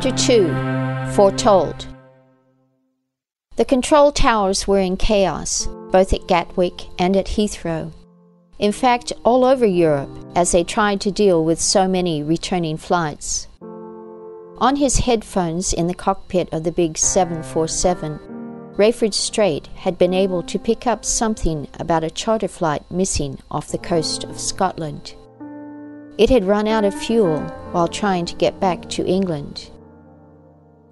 Chapter 2, Foretold. The control towers were in chaos, both at Gatwick and at Heathrow. In fact, all over Europe, as they tried to deal with so many returning flights. On his headphones in the cockpit of the big 747, Rayford Strait had been able to pick up something about a charter flight missing off the coast of Scotland. It had run out of fuel while trying to get back to England.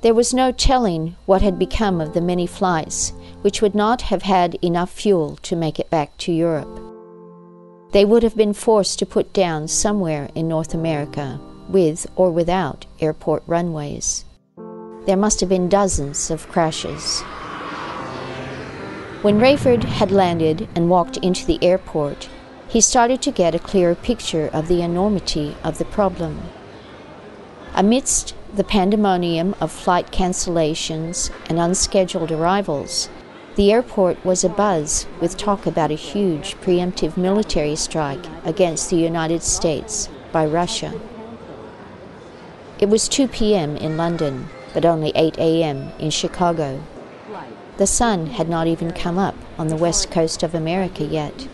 There was no telling what had become of the many flights which would not have had enough fuel to make it back to Europe. They would have been forced to put down somewhere in North America, with or without airport runways. There must have been dozens of crashes. When Rayford had landed and walked into the airport, he started to get a clearer picture of the enormity of the problem. Amidst the pandemonium of flight cancellations and unscheduled arrivals, the airport was abuzz with talk about a huge preemptive military strike against the United States by Russia. It was 2 p.m. in London, but only 8 a.m. in Chicago. The sun had not even come up on the west coast of America yet,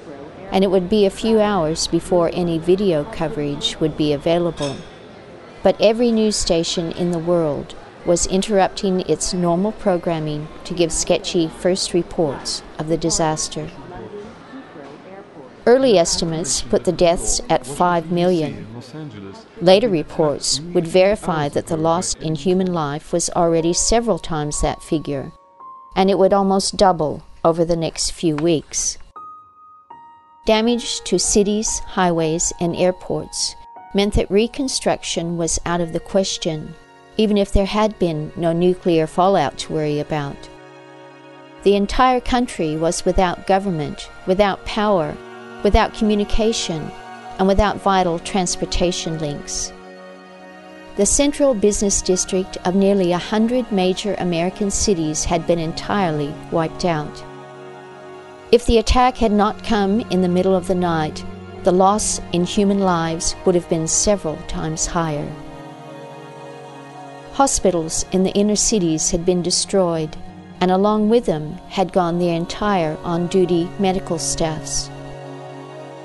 and it would be a few hours before any video coverage would be available. But every news station in the world was interrupting its normal programming to give sketchy first reports of the disaster. Early estimates put the deaths at 5 million. Later reports would verify that the loss in human life was already several times that figure, and it would almost double over the next few weeks. Damage to cities, highways, and airports meant that reconstruction was out of the question, even if there had been no nuclear fallout to worry about. The entire country was without government, without power, without communication, and without vital transportation links. The central business district of nearly 100 major American cities had been entirely wiped out. If the attack had not come in the middle of the night, the loss in human lives would have been several times higher. Hospitals in the inner cities had been destroyed, and along with them had gone their entire on-duty medical staffs.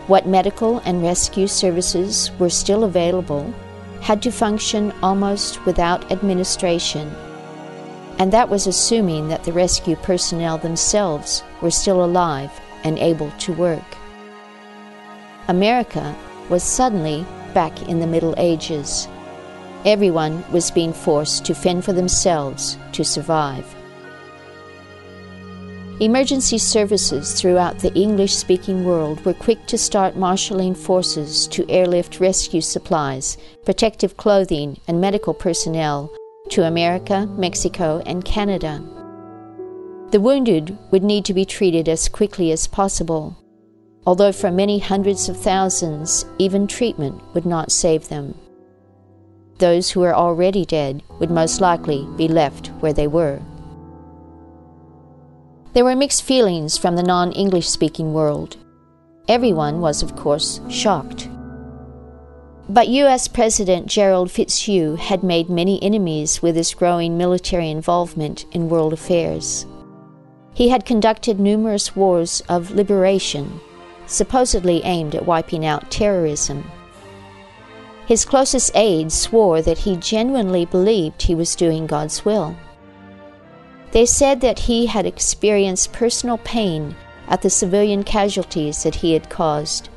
What medical and rescue services were still available had to function almost without administration, and that was assuming that the rescue personnel themselves were still alive and able to work. America was suddenly back in the Middle Ages. Everyone was being forced to fend for themselves to survive. Emergency services throughout the English-speaking world were quick to start marshalling forces to airlift rescue supplies, protective clothing, and medical personnel to America, Mexico, and Canada. The wounded would need to be treated as quickly as possible, although for many hundreds of thousands, even treatment would not save them. Those who were already dead would most likely be left where they were. There were mixed feelings from the non-English-speaking world. Everyone was, of course, shocked. But U.S. President Gerald Fitzhugh had made many enemies with his growing military involvement in world affairs. He had conducted numerous wars of liberation, supposedly aimed at wiping out terrorism. His closest aides swore that he genuinely believed he was doing God's will. They said that he had experienced personal pain at the civilian casualties that he had caused,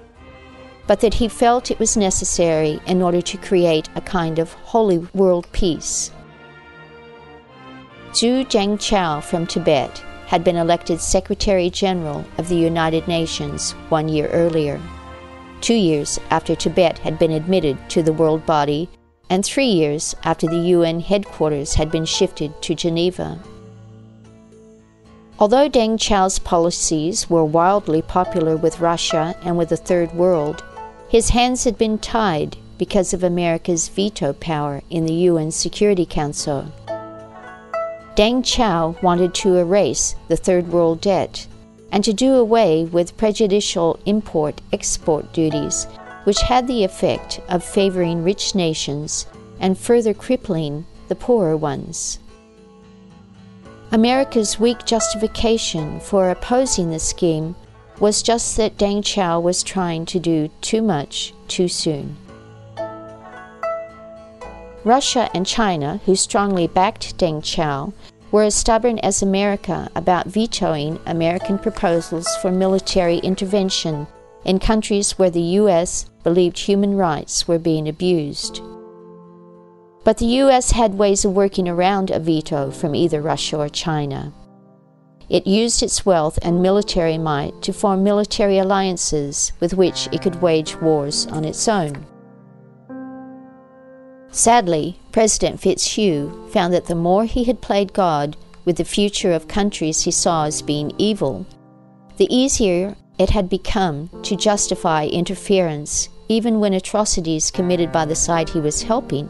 but that he felt it was necessary in order to create a kind of holy world peace. Zhu Jiangchao from Tibet had been elected Secretary General of the United Nations 1 year earlier, 2 years after Tibet had been admitted to the world body, and 3 years after the UN headquarters had been shifted to Geneva. Although Deng Xiao's policies were wildly popular with Russia and with the Third World, his hands had been tied because of America's veto power in the UN Security Council. Deng Xiao wanted to erase the Third World debt and to do away with prejudicial import-export duties, which had the effect of favoring rich nations and further crippling the poorer ones. America's weak justification for opposing the scheme was just that Deng Xiao was trying to do too much too soon. Russia and China, who strongly backed Deng Xiao, were as stubborn as America about vetoing American proposals for military intervention in countries where the U.S. believed human rights were being abused. But the U.S. had ways of working around a veto from either Russia or China. It used its wealth and military might to form military alliances with which it could wage wars on its own. Sadly, President Fitzhugh found that the more he had played God with the future of countries he saw as being evil, the easier it had become to justify interference, even when atrocities committed by the side he was helping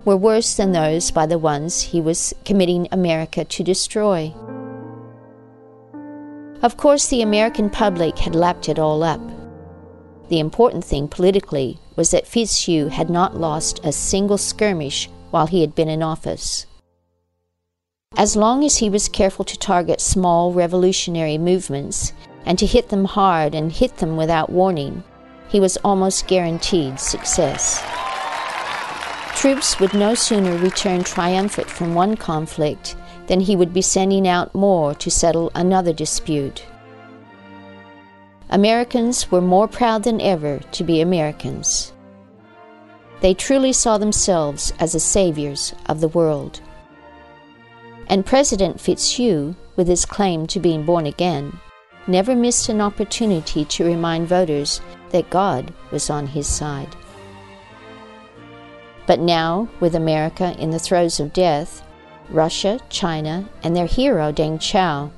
were worse than those by the ones he was committing America to destroy. Of course, the American public had lapped it all up. The important thing politically was that Fitzhugh had not lost a single skirmish while he had been in office. As long as he was careful to target small revolutionary movements and to hit them hard and hit them without warning, he was almost guaranteed success. Troops would no sooner return triumphant from one conflict than he would be sending out more to settle another dispute. Americans were more proud than ever to be Americans. They truly saw themselves as the saviors of the world. And President Fitzhugh, with his claim to being born again, never missed an opportunity to remind voters that God was on his side. But now, with America in the throes of death, Russia, China, and their hero Deng Xiao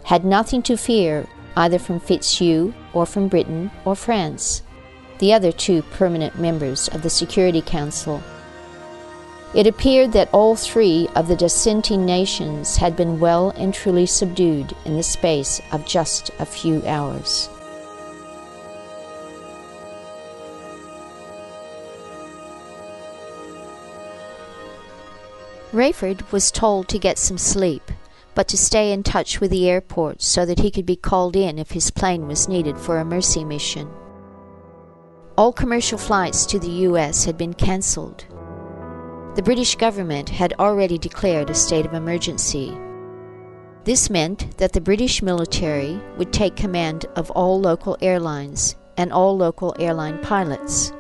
had nothing to fear either from Fitzhugh or from Britain or France, the other two permanent members of the Security Council. It appeared that all three of the dissenting nations had been well and truly subdued in the space of just a few hours. Rayford was told to get some sleep, but to stay in touch with the airport so that he could be called in if his plane was needed for a mercy mission. All commercial flights to the U.S. had been cancelled. The British government had already declared a state of emergency. This meant that the British military would take command of all local airlines and all local airline pilots.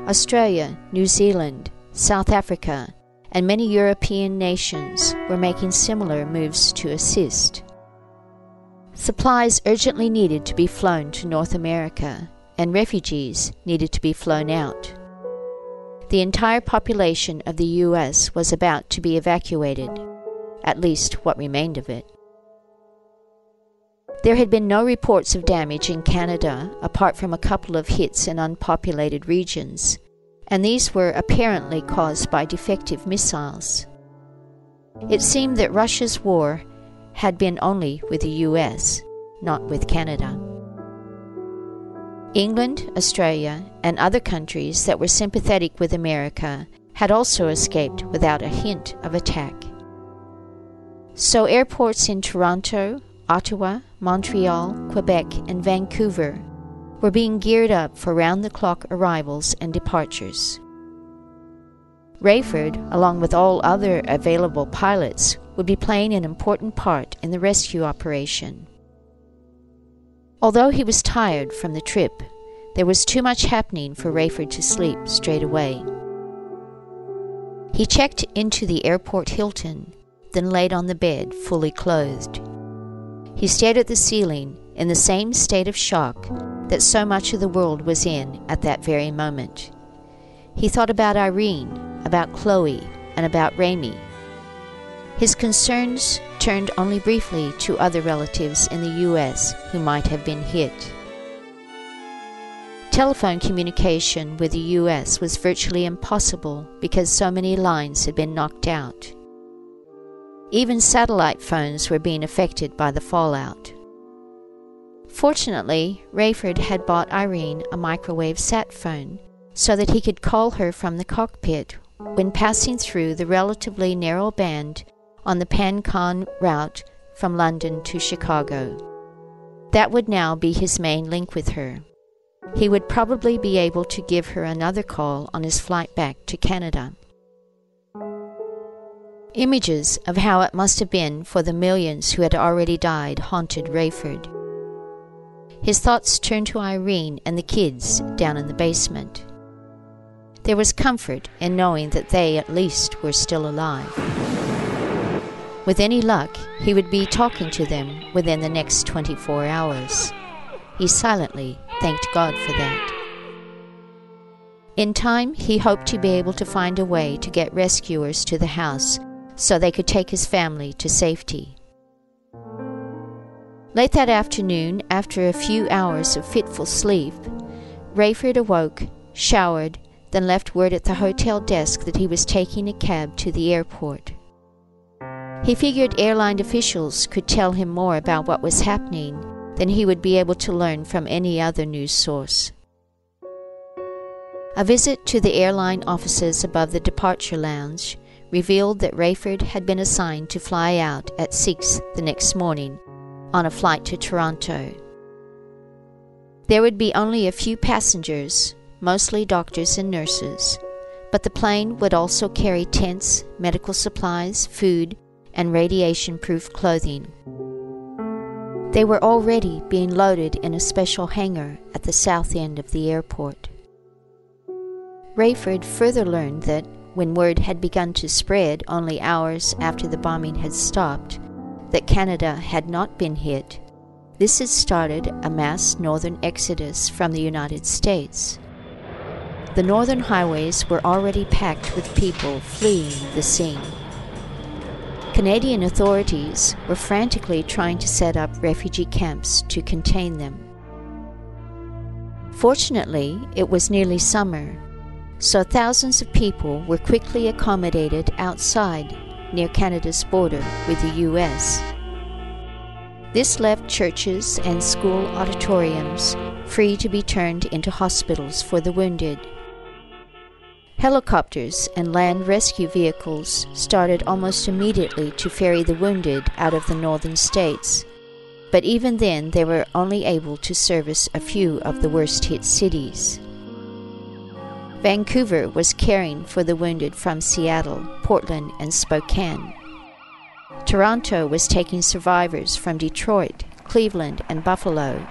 Australia, New Zealand, South Africa, and many European nations were making similar moves to assist. Supplies urgently needed to be flown to North America, and refugees needed to be flown out. The entire population of the U.S. was about to be evacuated, at least what remained of it. There had been no reports of damage in Canada apart from a couple of hits in unpopulated regions, and these were apparently caused by defective missiles. It seemed that Russia's war had been only with the U.S., not with Canada. England, Australia, and other countries that were sympathetic with America had also escaped without a hint of attack. So airports in Toronto, Ottawa, Montreal, Quebec, and Vancouver were being geared up for round-the-clock arrivals and departures. Rayford, along with all other available pilots, would be playing an important part in the rescue operation. Although he was tired from the trip, there was too much happening for Rayford to sleep straight away. He checked into the airport Hilton, then laid on the bed, fully clothed. He stared at the ceiling in the same state of shock that so much of the world was in at that very moment. He thought about Irene, about Chloe, and about Raimi. His concerns turned only briefly to other relatives in the U.S. who might have been hit. Telephone communication with the U.S. was virtually impossible because so many lines had been knocked out. Even satellite phones were being affected by the fallout. Fortunately, Rayford had bought Irene a microwave sat phone so that he could call her from the cockpit when passing through the relatively narrow band on the Pan-Con route from London to Chicago. That would now be his main link with her. He would probably be able to give her another call on his flight back to Canada. Images of how it must have been for the millions who had already died haunted Rayford. His thoughts turned to Irene and the kids down in the basement. There was comfort in knowing that they, at least, were still alive. With any luck, he would be talking to them within the next 24 hours. He silently thanked God for that. In time, he hoped to be able to find a way to get rescuers to the house so they could take his family to safety. Late that afternoon, after a few hours of fitful sleep, Rayford awoke, showered, then left word at the hotel desk that he was taking a cab to the airport. He figured airline officials could tell him more about what was happening than he would be able to learn from any other news source. A visit to the airline offices above the departure lounge revealed that Rayford had been assigned to fly out at 6 the next morning on a flight to Toronto. There would be only a few passengers, mostly doctors and nurses, but the plane would also carry tents, medical supplies, food, and radiation-proof clothing. They were already being loaded in a special hangar at the south end of the airport. Rayford further learned that, when word had begun to spread only hours after the bombing had stopped, that Canada had not been hit, this had started a mass northern exodus from the United States. The northern highways were already packed with people fleeing the scene. Canadian authorities were frantically trying to set up refugee camps to contain them. Fortunately, it was nearly summer, so thousands of people were quickly accommodated outside, near Canada's border with the U.S. This left churches and school auditoriums free to be turned into hospitals for the wounded. Helicopters and land rescue vehicles started almost immediately to ferry the wounded out of the northern states, but even then they were only able to service a few of the worst-hit cities. Vancouver was caring for the wounded from Seattle, Portland, and Spokane. Toronto was taking survivors from Detroit, Cleveland, and Buffalo.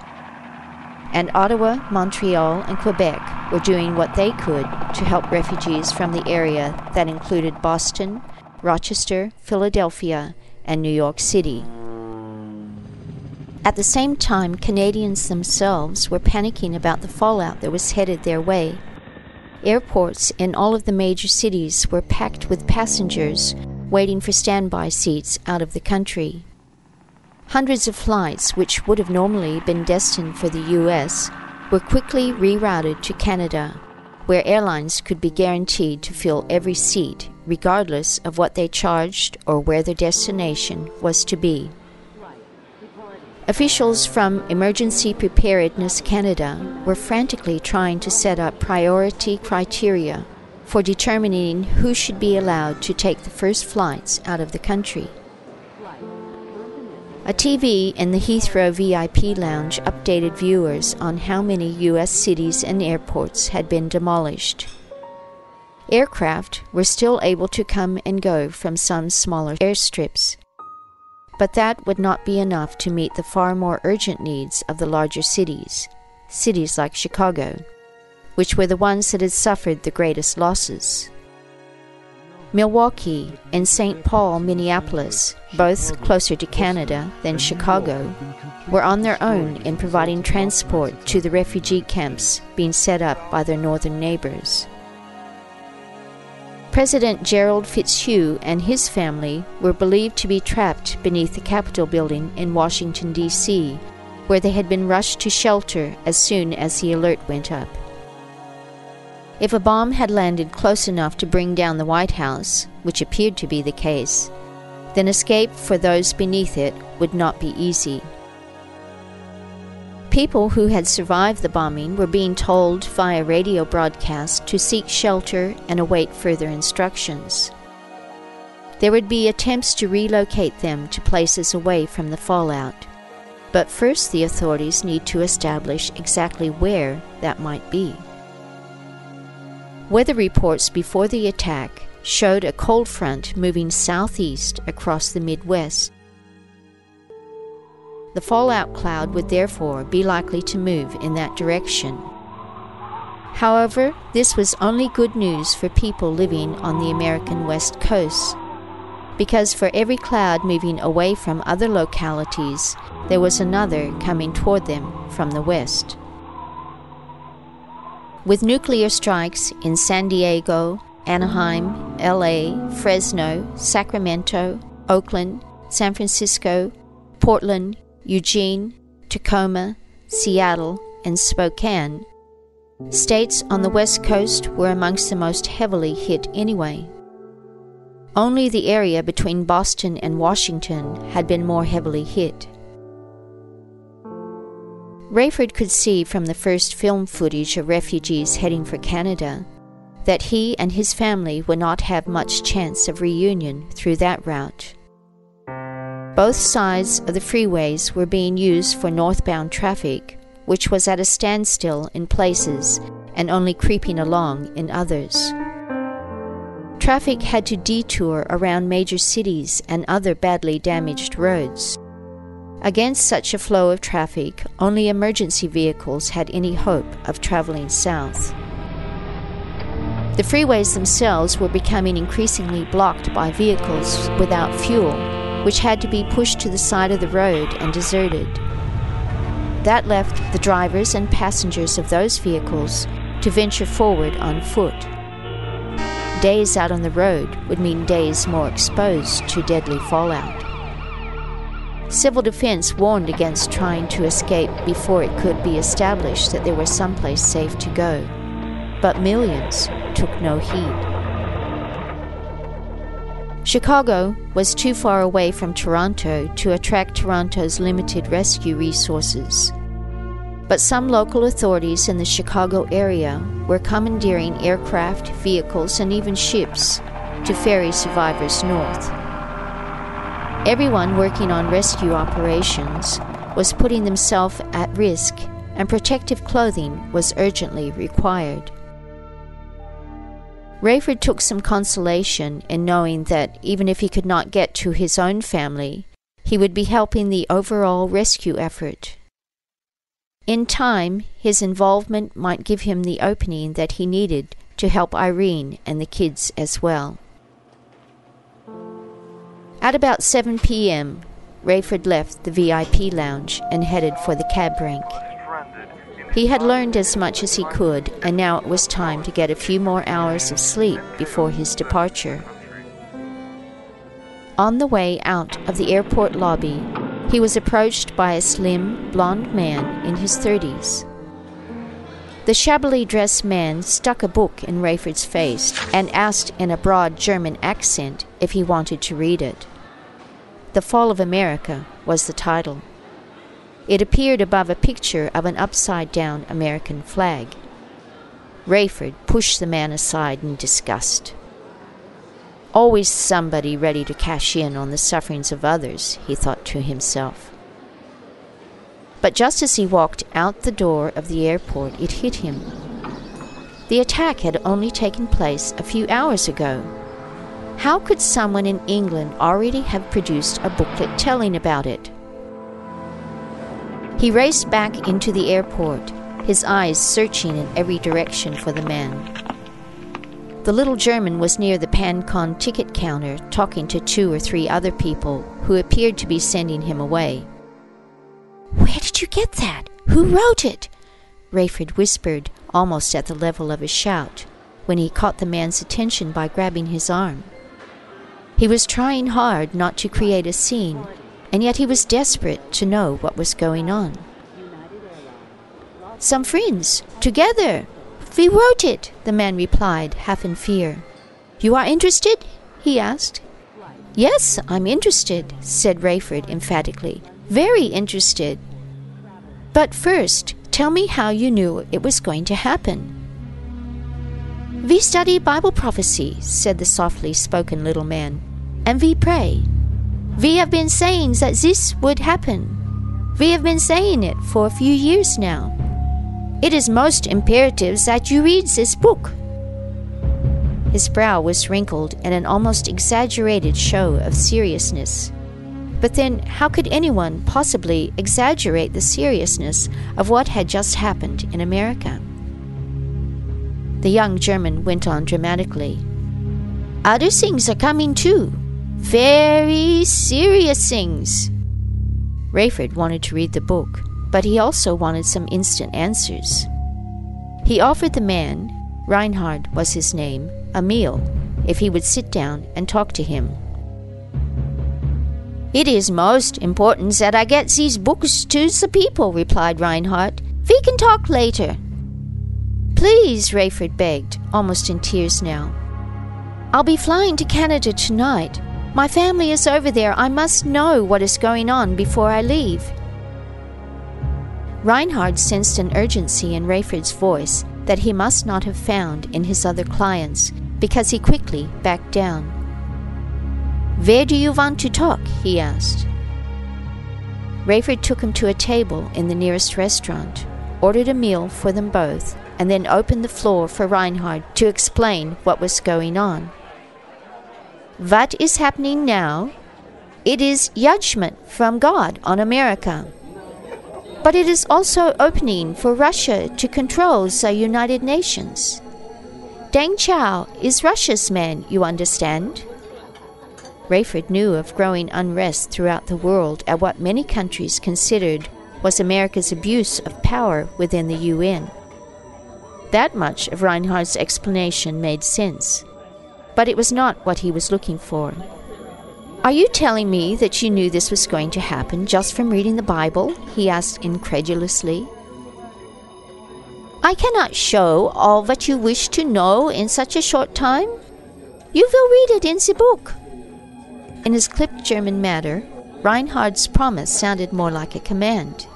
And Ottawa, Montreal, and Quebec were doing what they could to help refugees from the area that included Boston, Rochester, Philadelphia, and New York City. At the same time, Canadians themselves were panicking about the fallout that was headed their way. Airports in all of the major cities were packed with passengers waiting for standby seats out of the country. Hundreds of flights, which would have normally been destined for the U.S., were quickly rerouted to Canada, where airlines could be guaranteed to fill every seat, regardless of what they charged or where their destination was to be. Officials from Emergency Preparedness Canada were frantically trying to set up priority criteria for determining who should be allowed to take the first flights out of the country. A TV in the Heathrow VIP lounge updated viewers on how many U.S. cities and airports had been demolished. Aircraft were still able to come and go from some smaller airstrips, but that would not be enough to meet the far more urgent needs of the larger cities like Chicago, which were the ones that had suffered the greatest losses. Milwaukee and St. Paul, Minneapolis, both closer to Canada than Chicago, were on their own in providing transport to the refugee camps being set up by their northern neighbors. President Gerald Fitzhugh and his family were believed to be trapped beneath the Capitol building in Washington, D.C., where they had been rushed to shelter as soon as the alert went up. If a bomb had landed close enough to bring down the White House, which appeared to be the case, then escape for those beneath it would not be easy. People who had survived the bombing were being told via radio broadcast to seek shelter and await further instructions. There would be attempts to relocate them to places away from the fallout, but first the authorities need to establish exactly where that might be. Weather reports before the attack showed a cold front moving southeast across the Midwest. The fallout cloud would therefore be likely to move in that direction. However, this was only good news for people living on the American West Coast, because for every cloud moving away from other localities, there was another coming toward them from the west. With nuclear strikes in San Diego, Anaheim, LA, Fresno, Sacramento, Oakland, San Francisco, Portland, Eugene, Tacoma, Seattle, and Spokane, states on the West Coast were amongst the most heavily hit anyway. Only the area between Boston and Washington had been more heavily hit. Rayford could see from the first film footage of refugees heading for Canada that he and his family would not have much chance of reunion through that route. Both sides of the freeways were being used for northbound traffic, which was at a standstill in places and only creeping along in others. Traffic had to detour around major cities and other badly damaged roads. Against such a flow of traffic, only emergency vehicles had any hope of traveling south. The freeways themselves were becoming increasingly blocked by vehicles without fuel, which had to be pushed to the side of the road and deserted. That left the drivers and passengers of those vehicles to venture forward on foot. Days out on the road would mean days more exposed to deadly fallout. Civil defense warned against trying to escape before it could be established that there was someplace safe to go, but millions took no heed. Chicago was too far away from Toronto to attract Toronto's limited rescue resources. But some local authorities in the Chicago area were commandeering aircraft, vehicles, and even ships to ferry survivors north. Everyone working on rescue operations was putting themselves at risk, and protective clothing was urgently required. Rayford took some consolation in knowing that even if he could not get to his own family, he would be helping the overall rescue effort. In time, his involvement might give him the opening that he needed to help Irene and the kids as well. At about 7 p.m., Rayford left the VIP lounge and headed for the cab rank. He had learned as much as he could, and now it was time to get a few more hours of sleep before his departure. On the way out of the airport lobby, he was approached by a slim, blond man in his 30s. The shabbily dressed man stuck a book in Rayford's face and asked in a broad German accent if he wanted to read it. The Fall of America was the title. It appeared above a picture of an upside-down American flag. Rayford pushed the man aside in disgust. Always somebody ready to cash in on the sufferings of others, he thought to himself. But just as he walked out the door of the airport, it hit him. The attack had only taken place a few hours ago. How could someone in England already have produced a booklet telling about it? He raced back into the airport, his eyes searching in every direction for the man. The little German was near the PanCon ticket counter talking to 2 or 3 other people who appeared to be sending him away. "Where did you get that? Who wrote it?" Rayford whispered, almost at the level of a shout, when he caught the man's attention by grabbing his arm. He was trying hard not to create a scene, and yet he was desperate to know what was going on. "Some friends, together. We wrote it," the man replied, half in fear. "You are interested?" he asked. "Yes, I'm interested," said Rayford emphatically. "Very interested." But first, tell me how you knew it was going to happen." "We study Bible prophecy," said the softly spoken little man, "and we pray. We have been saying that this would happen. We have been saying it for a few years now. It is most imperative that you read this book." His brow was wrinkled in an almost exaggerated show of seriousness. But then, how could anyone possibly exaggerate the seriousness of what had just happened in America? The young German went on dramatically. "Other things are coming too. Very serious things." Rayford wanted to read the book, but he also wanted some instant answers. He offered the man, Reinhard was his name, a meal, if he would sit down and talk to him. "It is most important that I get these books to the people," replied Reinhard. "We can talk later." "Please," Rayford begged, almost in tears now. "I'll be flying to Canada tonight. My family is over there. I must know what is going on before I leave." Reinhard sensed an urgency in Rayford's voice that he must not have found in his other clients, because he quickly backed down. "Where do you want to talk?" he asked. Rayford took him to a table in the nearest restaurant, ordered a meal for them both, and then opened the floor for Reinhard to explain what was going on. "What is happening now? It is judgment from God on America. But it is also opening for Russia to control the United Nations. Deng Xiao is Russia's man, you understand?" Rayford knew of growing unrest throughout the world at what many countries considered was America's abuse of power within the UN. That much of Reinhardt's explanation made sense, but it was not what he was looking for. "Are you telling me that you knew this was going to happen just from reading the Bible?" he asked incredulously. "I cannot show all what you wish to know in such a short time. You will read it in the book." In his clipped German manner, Reinhardt's promise sounded more like a command.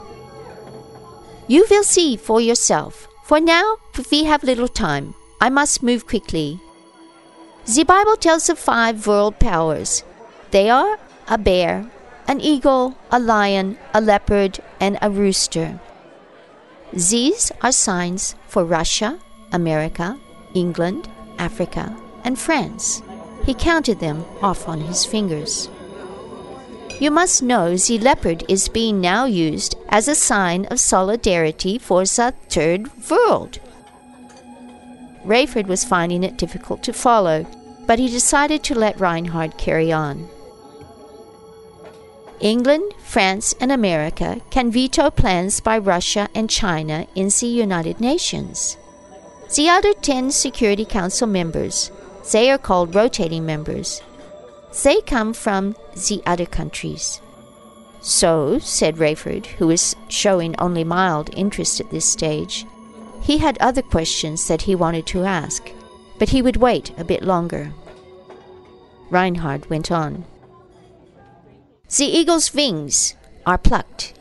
"You will see for yourself. For now, we have little time. I must move quickly. The Bible tells of 5 world powers. They are a bear, an eagle, a lion, a leopard, and a rooster. These are signs for Russia, America, England, Africa, and France." He counted them off on his fingers. "You must know the leopard is being now used as a sign of solidarity for the Third World." Rayford was finding it difficult to follow, but he decided to let Reinhard carry on. "England, France, and America can veto plans by Russia and China in the United Nations. The other 10 Security Council members, they are called rotating members, they come from the other countries." "So," said Rayford, who was showing only mild interest at this stage. He had other questions that he wanted to ask, but he would wait a bit longer. Reinhard went on. "The eagle's wings are plucked.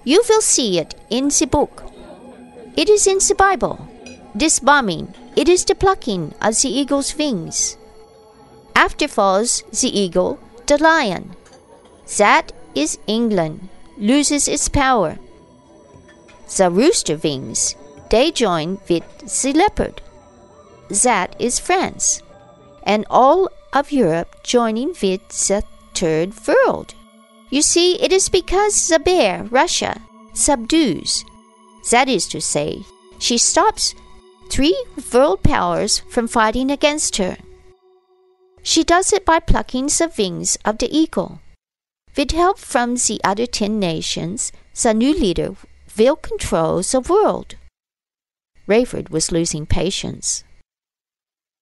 You will see it in the book. It is in the Bible. This bombing, it is the plucking of the eagle's wings. After falls the eagle, the lion. That is England, loses its power. The rooster wings, they join with the leopard. That is France, and all of Europe joining with the Third World. You see, it is because the bear, Russia, subdues. That is to say, she stops 3 world powers from fighting against her. She does it by plucking the wings of the eagle. With help from the other 10 nations, the new leader will control the world." Rayford was losing patience.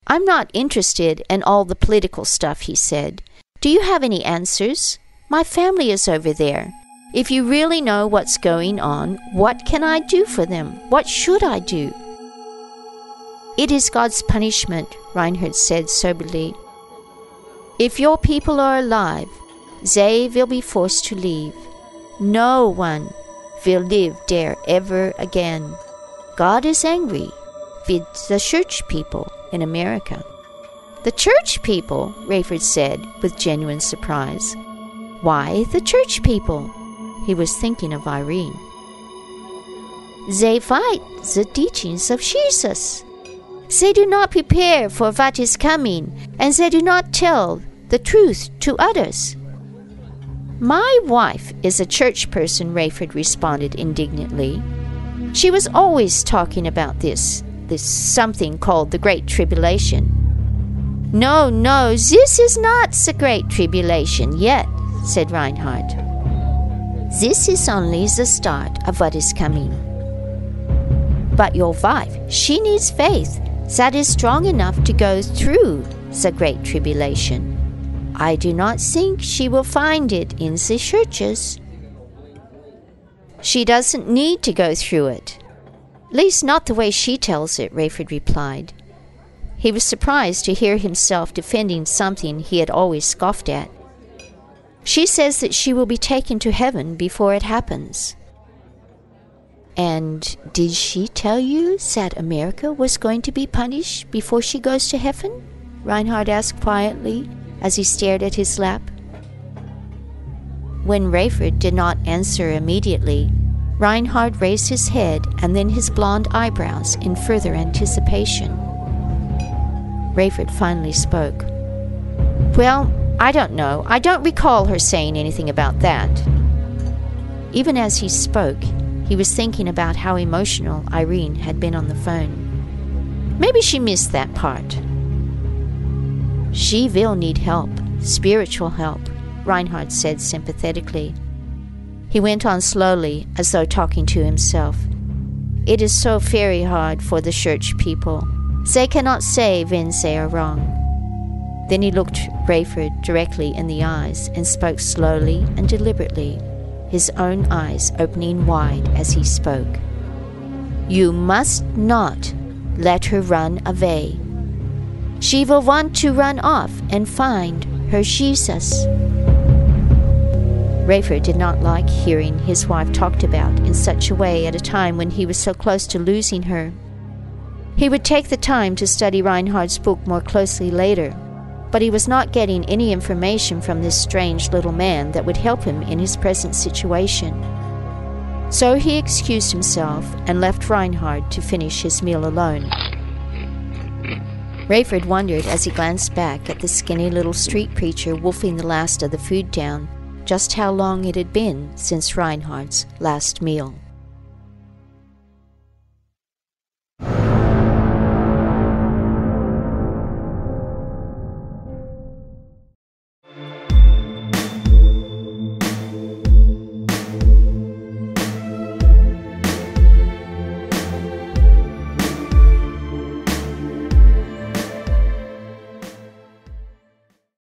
"I'm not interested in all the political stuff," he said. "Do you have any answers? My family is over there. If you really know what's going on, what can I do for them? What should I do?" "It is God's punishment," Reinhard said soberly. "If your people are alive, they will be forced to leave. No one will live there ever again. God is angry with the church people in America." "The church people?" Rayford said with genuine surprise. "Why the church people?" He was thinking of Irene. "They fight the teachings of Jesus. They do not prepare for what is coming, and they do not tell the truth to others." "My wife is a church person," Rayford responded indignantly. "She was always talking about this something called the Great Tribulation." No, this is not the Great Tribulation yet," said Reinhardt. "This is only the start of what is coming." "But your wife, she needs faith that is strong enough to go through the Great Tribulation. I do not think she will find it in the churches." "She doesn't need to go through it. At least not the way she tells it," Rayford replied. He was surprised to hear himself defending something he had always scoffed at. "She says that she will be taken to heaven before it happens." "And did she tell you that America was going to be punished before she goes to heaven?" Reinhardt asked quietly as he stared at his lap. When Rayford did not answer immediately, Reinhardt raised his head and then his blond eyebrows in further anticipation. Rayford finally spoke. "Well, I don't know. I don't recall her saying anything about that." Even as he spoke, he was thinking about how emotional Irene had been on the phone. Maybe she missed that part. "She will need help, spiritual help," Reinhardt said sympathetically. He went on slowly, as though talking to himself. "It is so very hard for the church people. They cannot say when they are wrong." Then he looked Rayford directly in the eyes and spoke slowly and deliberately, his own eyes opening wide as he spoke. "You must not let her run away. She will want to run off and find her Jesus." Rayford did not like hearing his wife talked about in such a way at a time when he was so close to losing her. He would take the time to study Reinhardt's book more closely later, but he was not getting any information from this strange little man that would help him in his present situation. So he excused himself and left Reinhardt to finish his meal alone. Rayford wondered as he glanced back at the skinny little street preacher wolfing the last of the food down, just how long it had been since Reinhardt's last meal.